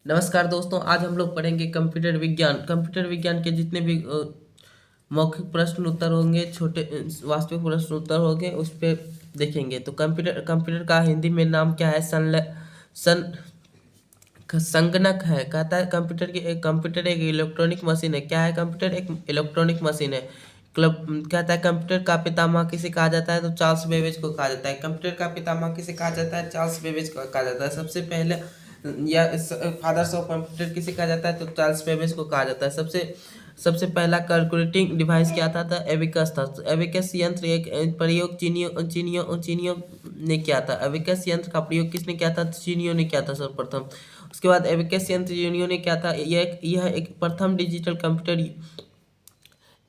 नमस्कार दोस्तों, आज हम लोग पढ़ेंगे कंप्यूटर विज्ञान। कंप्यूटर विज्ञान के जितने भी मौखिक प्रश्न उत्तर होंगे, छोटे वास्तविक प्रश्न उत्तर होंगे, उस पे देखेंगे। तो कंप्यूटर कंप्यूटर का हिंदी में नाम क्या है? सन संगणक है। कहता है कंप्यूटर एक इलेक्ट्रॉनिक मशीन है। क्या है कंप्यूटर? एक इलेक्ट्रॉनिक मशीन है। क्लब कहता है कंप्यूटर का पितामह किसे कहा जाता है? तो चार्ल्स बेबेज को कहा जाता है। कंप्यूटर का पितामह किसे कहा जाता है? चार्ल्स बेबेज को कहा जाता है। सबसे पहले या फादर्स ऑफ कंप्यूटर किसे कहा जाता है? तो चार्ल्स बेबेज को कहा जाता है। सबसे सबसे पहला कैलकुलेटिंग डिवाइस क्या था? एबिकस था। तो एबिकस यंत्र एक प्रयोग चीनियों ने किया था। एबिकस यंत्र का प्रयोग किसने किया था? चीनियों ने किया था सर्वप्रथम। उसके बाद एबिकस यंत्र चीनियों ने क्या था? यह एक प्रथम डिजिटल कंप्यूटर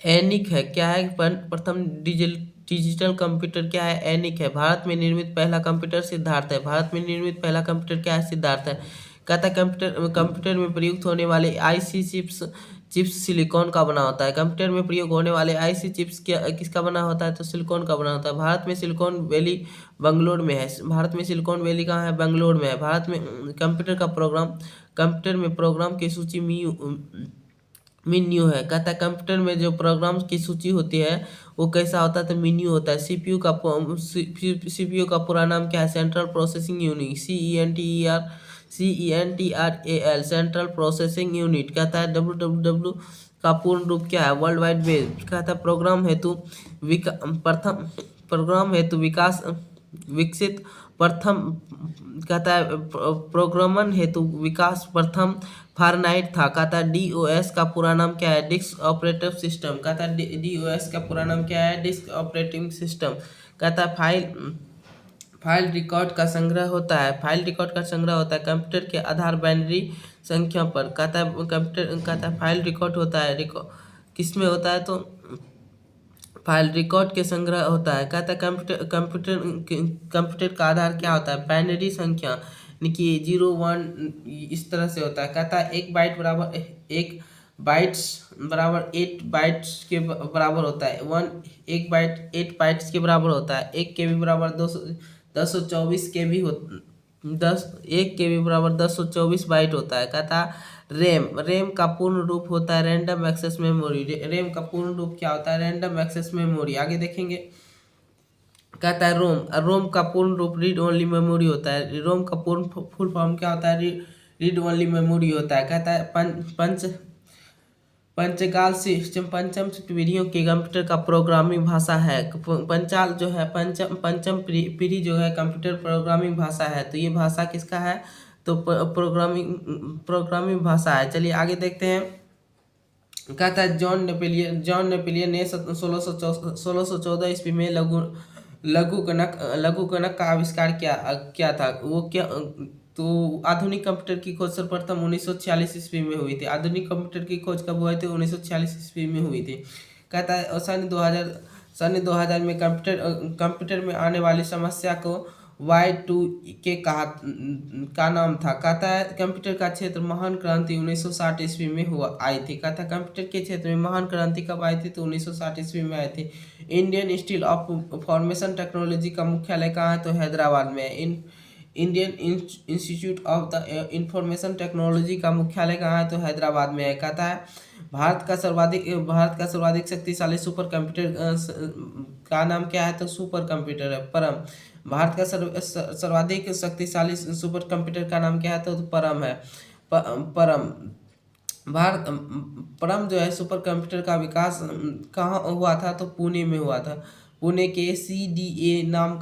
एनिक है। क्या है? प्रथम डिजिटल कंप्यूटर क्या है? एनिक है। भारत में निर्मित पहला कंप्यूटर सिद्धार्थ है। भारत में निर्मित पहला कंप्यूटर क्या है? सिद्धार्थ है। कहता है कंप्यूटर में प्रयुक्त होने वाले आईसी चिप्स सिलिकॉन का बना होता है। कंप्यूटर में प्रयोग होने वाले आईसी चिप्स किसका बना होता है? तो सिलिकॉन का बना होता है। भारत में सिलिकॉन वैली बंगलोर में है। भारत में सिलिकॉन वैली कहाँ है? बंगलोर में है। भारत में कंप्यूटर में प्रोग्राम की सूची मेन्यू है। कहता है कंप्यूटर में जो प्रोग्राम की सूची होती है वो कैसा होता है? तो मेन्यू होता है। सीपीयू का पूरा नाम क्या है? Central processing unit. CENTRAL central processing unit. कहता है WWW का पूर्ण रूप क्या है? World wide web. कहता है प्रोग्राम हेतु विकास विकसित प्रथम। कहता है प्रोग्रामन हेतु विकास प्रथम फारेनहाइट था। कहता है DOS का पूरा नाम क्या है? Disk operative system. कहता है DOS का पूरा नाम क्या है? Disk operating system. कहता है फाइल रिकॉर्ड का संग्रह होता है। फाइल रिकॉर्ड का संग्रह होता है कंप्यूटर के आधार बाइनरी संख्या पर। कहता है फाइल रिकॉर्ड होता है। किस में होता है? तो फाइल रिकॉर्ड के संग्रह होता है। कहता है कंप्यूटर का आधार क्या होता है? बाइनरी संख्या, यानी कि 0 1 इस तरह से होता है। कहता है एक बाइट्स बराबर 8 बाइट्स के बराबर होता है। एक बाइट 8 बाइट्स के बराबर होता है। 1 KB बराबर 1024 KB हो 1 KB बराबर 1024 बाइट होता है। कहता है रैम का पूर्ण रूप होता है रैंडम एक्सेस मेमोरी। रैम का पूर्ण रूप क्या होता है? Random access memory. आगे देखेंगे। कहता है रोम का पूर्ण रूप रीड ओनली मेमोरी होता है। रोम का पूर्ण फुल फॉर्म क्या होता है? रीड ओनली मेमोरी होता है। कहता है पंचकाल सिस्टम पंचम पीढ़ियों के कंप्यूटर का प्रोग्रामिंग भाषा है। पंचाल जो है पंचम पीढ़ी जो है कंप्यूटर प्रोग्रामिंग भाषा है। तो ये भाषा किसका है? तो प्रोग्रामिंग भाषा है। चलिए आगे देखते हैं। कहता है जॉन नेपोलियन ने 1614 ईस्वी में लघु गणक का आविष्कार किया था। वो क्या? तो आधुनिक कंप्यूटर की खोज सर्वप्रथम 1946 ईस्वी में हुई थी। आधुनिक कंप्यूटर की खोज कब हुई थी? 1946 ईस्वी में हुई थी। कहता है सन 2000 में कंप्यूटर में आने वाली समस्या को Y2 के का नाम था। कहता है कंप्यूटर का क्षेत्र महान क्रांति 1960 ईस्वी में आई थी। कहता है कंप्यूटर के क्षेत्र में महान क्रांति कब आई थी? तो 1960 ईस्वी में आई थी। Indian institute of information technology का मुख्यालय कहाँ है? तो हैदराबाद में है। Indian institute of the information technology का मुख्यालय कहाँ है? तो हैदराबाद में है। कहता है भारत का सर्वाधिक शक्तिशाली सुपर कंप्यूटर का नाम क्या है? तो सुपर कंप्यूटर है परम। भारत का सर्वाधिक शक्तिशाली सुपर कंप्यूटर का नाम क्या है? तो परम है। परम भारत परम जो है सुपर कंप्यूटर का विकास कहाँ हुआ था? तो पुणे में हुआ था। पुणे के CDA नाम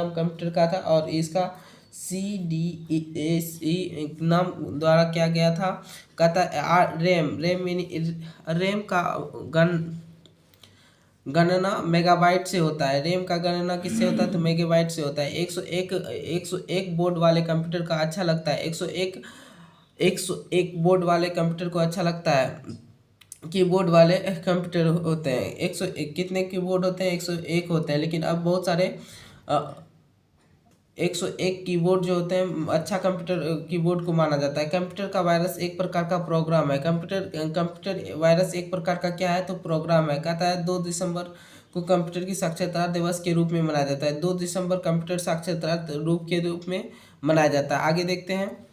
कंप्यूटर का था और इसका CDAC नाम द्वारा क्या गया था? कहता है रैम का गणना मेगाबाइट से होता है। रैम का गणना किससे होता है? तो मेगाबाइट से होता है। 101 बोर्ड वाले कंप्यूटर का अच्छा लगता है। 101 बोर्ड वाले कंप्यूटर को अच्छा लगता है। कीबोर्ड वाले कंप्यूटर होते हैं। 101 कितने कीबोर्ड होते हैं? 101 होते हैं। लेकिन अब बहुत सारे 101 कीबोर्ड जो होते हैं अच्छा कंप्यूटर कीबोर्ड को माना जाता है। कंप्यूटर का वायरस एक प्रकार का प्रोग्राम है। कंप्यूटर वायरस एक प्रकार का क्या है? तो प्रोग्राम है। कहता है 2 दिसंबर को कंप्यूटर की साक्षरता दिवस के रूप में मनाया जाता है। 2 दिसंबर कंप्यूटर साक्षरता रूप के रूप में मनाया जाता है। आगे देखते हैं।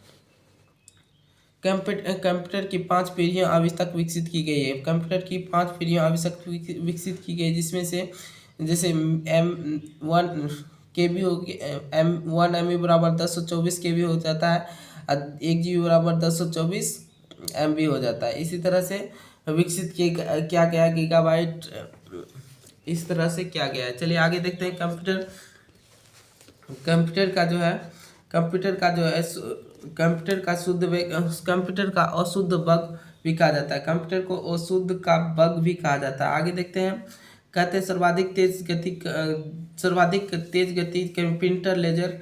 कंप्यूटर की 5 पीढ़ियाँ अभी तक विकसित की गई है। कंप्यूटर की 5 पीढ़ियाँ अभी तक विकसित की गई, जिसमें से जैसे M1 के बी हो M1 MB बराबर 1024 KB हो जाता है, और 1 GB बराबर 1024 MB हो जाता है। इसी तरह से विकसित किया गया गीगाबाइट, इस तरह से किया गया है। चलिए आगे देखते हैं। कंप्यूटर का जो है कंप्यूटर का जो है कंप्यूटर का शुद्ध वेग, कंप्यूटर का अशुद्ध बग भी कहा जाता है। कंप्यूटर को अशुद्ध का बग भी कहा जाता है। आगे देखते हैं। कहते हैं सर्वाधिक तेज गति के लेजर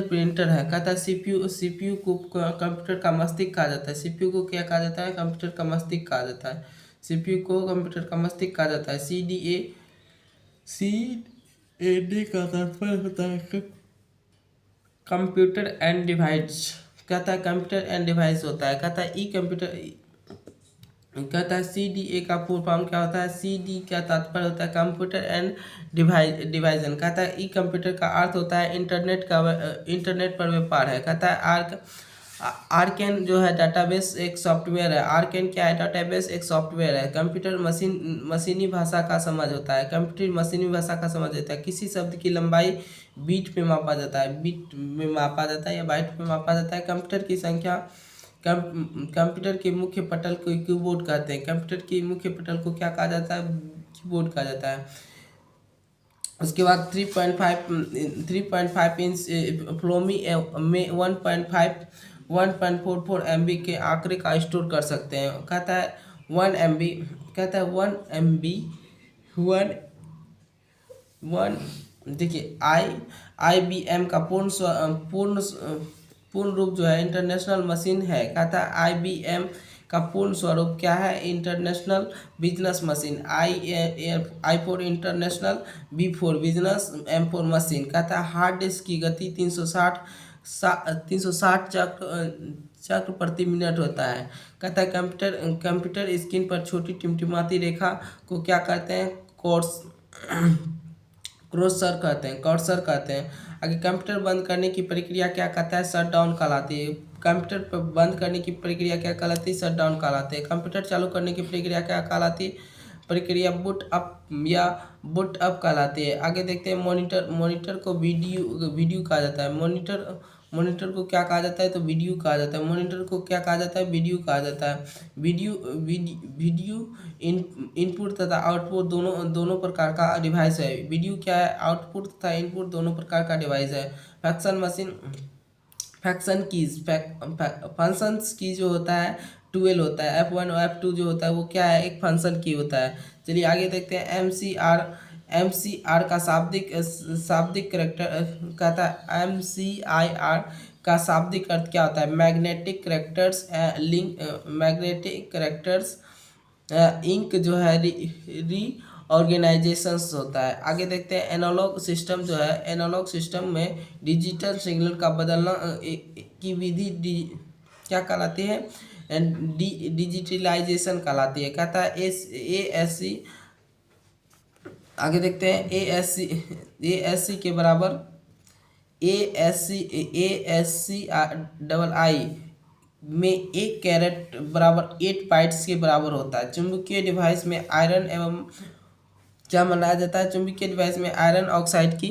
प्रिंटर है। कहता है सीपीयू को कंप्यूटर का मस्तिष्क कहा जाता है। सीपीयू को क्या कहा जाता है? कंप्यूटर का मस्तिष्क कहा जाता है। सीपीयू को कंप्यूटर का मस्तिष्क कहा जाता है। CAD का तात्पर्य होता है कंप्यूटर एंड डिवाइस। कहता है कंप्यूटर एंड डिवाइस होता है। कहता है कहता है CDA का फुल फॉर्म क्या होता है? CD का तात्पर्य होता है कंप्यूटर एंड डिवाइजन। कहता है कंप्यूटर का अर्थ होता है इंटरनेट पर व्यापार है। कहता है आर्केन जो है डाटाबेस एक सॉफ्टवेयर है। आर्केन क्या है? डाटाबेस एक सॉफ्टवेयर है। कंप्यूटर मशीनी भाषा का समझ होता है। कंप्यूटर मशीनी भाषा का समझ होता है। किसी शब्द की लंबाई बीट में मापा जाता है, या बाइट में मापा जाता है। कंप्यूटर की संख्या कंप्यूटर के मुख्य पटल को कीबोर्ड कहते हैं। कंप्यूटर की मुख्य पटल को क्या कहा जाता है? कीबोर्ड कहा जाता है। उसके बाद 3.5 इंच फ्लोमी में 1.44 MB के आंकड़े का स्टोर कर सकते हैं। कहता है 1 MB, कहता है 1 MB 1 देखिए IBM का पूर्ण रूप जो है इंटरनेशनल मशीन है। कहता है IBM का पूर्ण स्वरूप क्या है? International business machine. I for international, B for business, M for machine. कहता है हार्ड डिस्क की गति 360 चक्र प्रति मिनट होता है। कहता है कंप्यूटर स्क्रीन पर छोटी टिमटिमाती रेखा को क्या कहते हैं? कर्सर कहते हैं। आगे कंप्यूटर बंद करने की प्रक्रिया क्या कहता है? शट डाउन कहलाती है। कंप्यूटर पर बंद करने की प्रक्रिया क्या कहलाती है? शट डाउन कहलाती है। कंप्यूटर चालू करने की प्रक्रिया क्या कहलाती है? प्रक्रिया बूट अप कहलाती है। आगे देखते हैं। मॉनिटर को वीडियो कहा जाता है। मॉनिटर को क्या कहा जाता है? तो वीडियो कहा जाता है। मॉनिटर को क्या कहा जाता है? वीडियो कहा जाता है। वीडियो इनपुट तथा आउटपुट दोनों प्रकार का डिवाइस है। वीडियो क्या है? आउटपुट तथा इनपुट दोनों प्रकार का डिवाइस है। फंक्शन की जो होता है 12 होता है। F1 और F2 जो होता है वो क्या है? एक फंक्शन की होता है। चलिए आगे देखते हैं। MCR का शाब्दिक करेक्टर कहता है MCIR का शाब्दिक अर्थ क्या होता है? मैग्नेटिक करेक्टर्स इंक जो है रीऑर्गेनाइजेशंस होता है। आगे देखते हैं। एनालॉग सिस्टम जो है, एनालॉग सिस्टम में डिजिटल सिग्नल का बदलना की विधि क्या कहलाती है? डिजिटलाइजेशन कहलाती है। कहता है ASC। आगे देखते हैं। ASC के बराबर ASCII में 1 कैरेट बराबर 8 बाइट्स के बराबर होता है। चुंबकीय डिवाइस में आयरन एवं क्या मनाया जाता है? चुंबकीय डिवाइस में आयरन ऑक्साइड की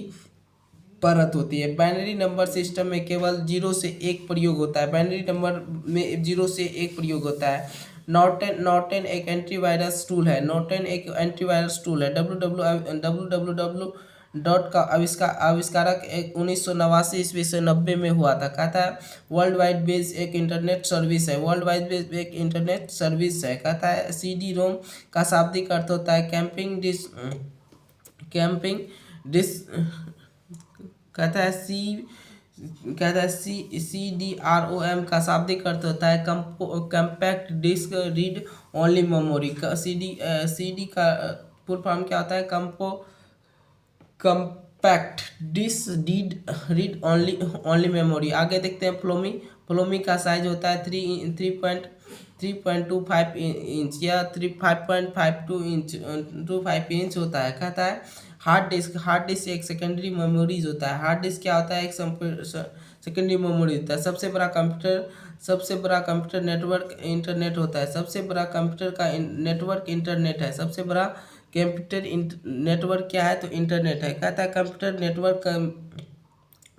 परत होती है। बाइनरी नंबर सिस्टम में केवल 0 से 1 प्रयोग होता है। बाइनरी नंबर में 0 से 1 प्रयोग होता है। नॉर्टन एक एंटीवायरस टूल है। www डॉट का आविष्कारक 1989 ईस्वी से 90 में हुआ था। कहता है वर्ल्ड वाइड वेब एक इंटरनेट सर्विस है। वर्ल्ड वाइड वेब एक इंटरनेट सर्विस है। कहता है CD-ROM का शाब्दिक अर्थ होता है कैंपिंग डिस कहता है CDROM का शाब्दिक अर्थ होता है compact disc read only memory. CD का फुल फॉर्म क्या होता है? Compact disc read only memory. आगे देखते हैं। फ्लोमी का साइज होता है 3.25 इंच या 5.52 इंच होता है। कहता है हार्ड डिस्क एक सेकेंडरी मेमोरीज होता है। हार्ड डिस्क क्या होता है? एक सेकेंडरी मेमोरी होता है। सबसे बड़ा कंप्यूटर नेटवर्क इंटरनेट होता है। सबसे बड़ा कंप्यूटर का नेटवर्क इंटरनेट है। सबसे बड़ा कंप्यूटर नेटवर्क क्या है? तो इंटरनेट है। कहता है कंप्यूटर नेटवर्क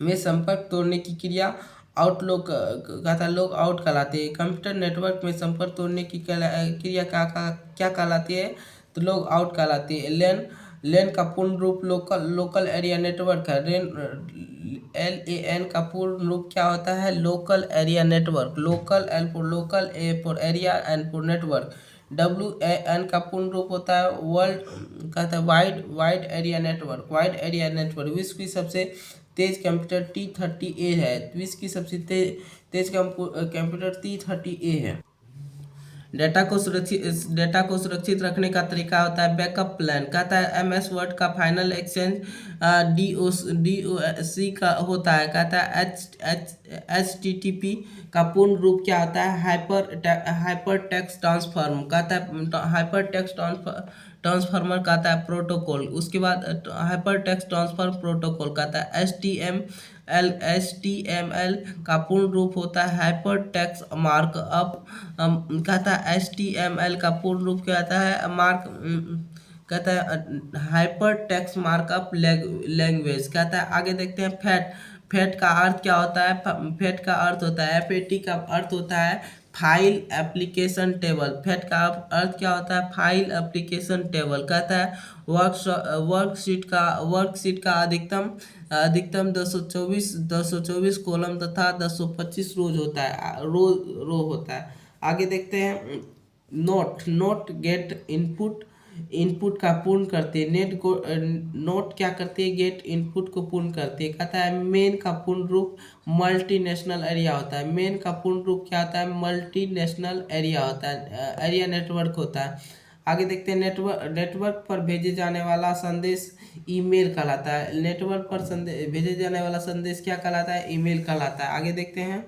में संपर्क तोड़ने की क्रिया आउटलॉक कहता है लॉग आउट कहलाती है। कंप्यूटर नेटवर्क में संपर्क तोड़ने की क्रिया क्या कहलाती है? तो लॉग आउट कहलाती है। लेन का पूर्ण रूप लोकल एरिया नेटवर्क है। LAN का पूर्ण रूप क्या होता है? Local area network. Local A for area, N for network. WAN का पूर्ण रूप होता है वर्ल्ड कहता है वाइड एरिया नेटवर्क। विश्व की सबसे तेज कंप्यूटर T30A है। विश्व की सबसे तेज कंप्यूटर T30A है। डेटा को सुरक्षित रखने का तरीका होता है बैकअप प्लान। कहता है MS वर्ड का फाइनल एक्सचेंज DOC का होता है। कहता है HTTP का पूर्ण रूप क्या होता है? Hyper text transform. कहता है हाइपर टेक्स्ट ट्रांसफॉर्मर कहता है प्रोटोकॉल। उसके बाद हाइपर टेक्स्ट ट्रांसफर प्रोटोकॉल कहता है HTML का पूर्ण रूप होता है हाइपर टेक्स्ट मार्कअप। कहता है HTML का पूर्ण रूप क्या होता है? कहता है हाइपर टेक्स्ट मार्कअप लैंग्वेज। कहता है आगे देखते हैं फैट का अर्थ क्या होता है? फैट का अर्थ होता है FAT का अर्थ होता है फाइल एप्लीकेशन टेबल। फैट का अर्थ क्या होता है? File application table. कहता है वर्कशीट का अधिकतम 224 कॉलम तथा 225 रोज होता है रो होता है। आगे देखते हैं नोट गेट इनपुट का पूर्ण करती है। नोट क्या करती है? गेट इनपुट को पूर्ण करती है। कहता है मेन का पूर्ण रूप मल्टीनेशनल एरिया होता है। मेन का पूर्ण रूप क्या होता है? मल्टीनेशनल एरिया होता है, एरिया नेटवर्क होता है। आगे देखते हैं नेटवर्क पर भेजे जाने वाला संदेश ईमेल कहलाता है। नेटवर्क पर भेजे जाने वाला संदेश क्या कहलाता है? ईमेल कहलाता है। आगे देखते हैं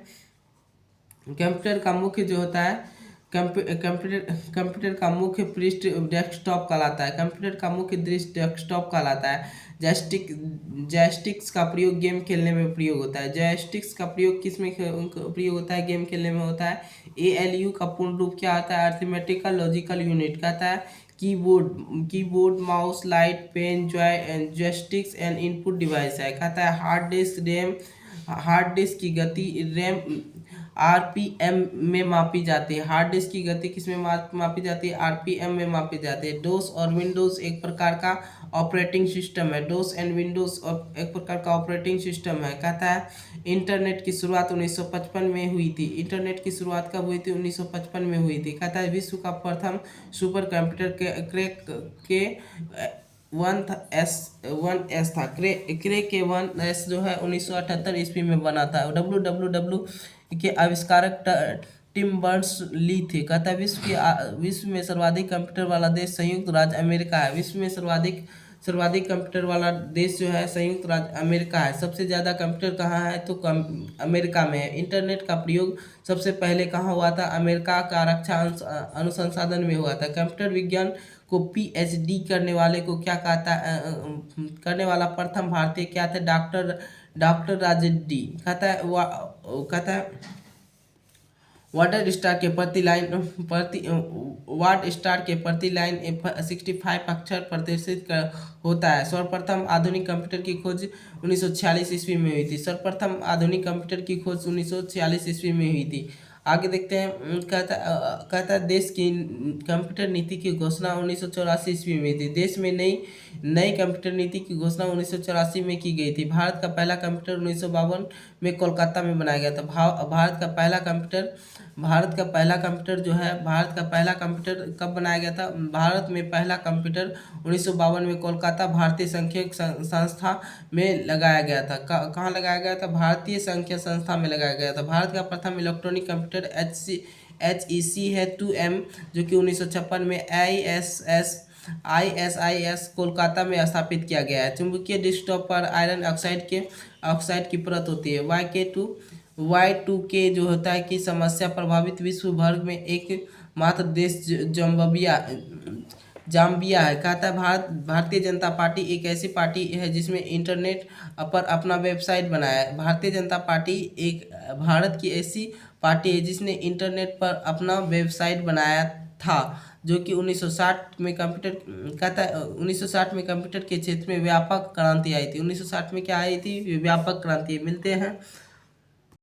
कंप्यूटर का मुख्य जो होता है कंप्यूटर का मुख्य पृष्ठ डेस्कटॉप कहलाता है। कंप्यूटर का मुख्य दृश्य डेस्कटॉप कहलाता है। जॉयस्टिक्स का प्रयोग गेम खेलने में प्रयोग होता है। जॉयस्टिक्स का प्रयोग किस में प्रयोग होता है? गेम खेलने में होता है। ALU का पूर्ण रूप क्या होता है? Arithmetical logical unit. कहता है keyboard mouse light pen joysticks and input device है। कहता है हार्ड डिस्क की गति रैम RPM में मापी जाती है। हार्ड डिस्क की गति किस में मापी जाती है? RPM में मापी जाती है। डोस और विंडोज एक प्रकार का ऑपरेटिंग सिस्टम है। डोस एंड विंडोज एक प्रकार का ऑपरेटिंग सिस्टम है। कहता है इंटरनेट की शुरुआत 1955 में हुई थी। इंटरनेट की शुरुआत कब हुई थी? 1955 में हुई थी। कहता है विश्व का प्रथम सुपर कंप्यूटर क्रेक 1S था। क्रेक के 1S जो है 1978 ईस्वी में बना था। WWW के आविष्कारक टिम बर्नर्स ली थे। कहता है विश्व में सर्वाधिक कंप्यूटर वाला देश संयुक्त राज्य अमेरिका है। विश्व में सर्वाधिक कंप्यूटर वाला देश जो है संयुक्त राज्य अमेरिका है। सबसे ज़्यादा कंप्यूटर कहाँ है? तो अमेरिका में है। इंटरनेट का प्रयोग सबसे पहले कहाँ हुआ था? अमेरिका का रक्षा अनुसंधान में हुआ था। कंप्यूटर विज्ञान को PhD करने वाले को क्या कहता है? करने वाला प्रथम भारतीय क्या थे? डॉक्टर राजेड्डी। कहता है वाट स्टार के प्रति लाइन 65 अक्षर प्रदर्शित होता है। सर्वप्रथम आधुनिक कंप्यूटर की खोज 1946 ईस्वी में हुई थी। सर्वप्रथम आधुनिक कंप्यूटर की खोज 1946 ईस्वी में हुई थी। आगे देखते हैं कहता है देश की कंप्यूटर नीति की घोषणा 1984 ईस्वी में थी। देश में नई कंप्यूटर नीति की घोषणा 1984 में की गई थी। भारत का पहला कंप्यूटर 1952 में कोलकाता में बनाया गया था। भारत का पहला कंप्यूटर कब बनाया गया था? भारत में पहला कंप्यूटर 1952 में कोलकाता भारतीय सांख्यिकी संस्था में लगाया गया था। कहाँ लगाया गया था? भारतीय सांख्यिकी संस्था में लगाया गया था। भारत का प्रथम इलेक्ट्रॉनिक कंप्यूटर HEC है 2M जो कि 1956 में ISIS कोलकाता में स्थापित किया गया है। चुंबकीय डेस्कटॉप पर आयरन ऑक्साइड की परत होती है। Y2K जो होता है कि जाम्बिया है। कहता है भारतीय जनता पार्टी एक ऐसी पार्टी है जिसमें इंटरनेट पर अपना वेबसाइट बनाया है। भारतीय जनता पार्टी एक भारत की ऐसी पार्टी है जिसने इंटरनेट पर अपना वेबसाइट बनाया था, जो कि 1960 में कंप्यूटर कहता है 1960 में कंप्यूटर के क्षेत्र में व्यापक क्रांति आई थी। 1960 में क्या आई थी? व्यापक क्रांति। मिलते हैं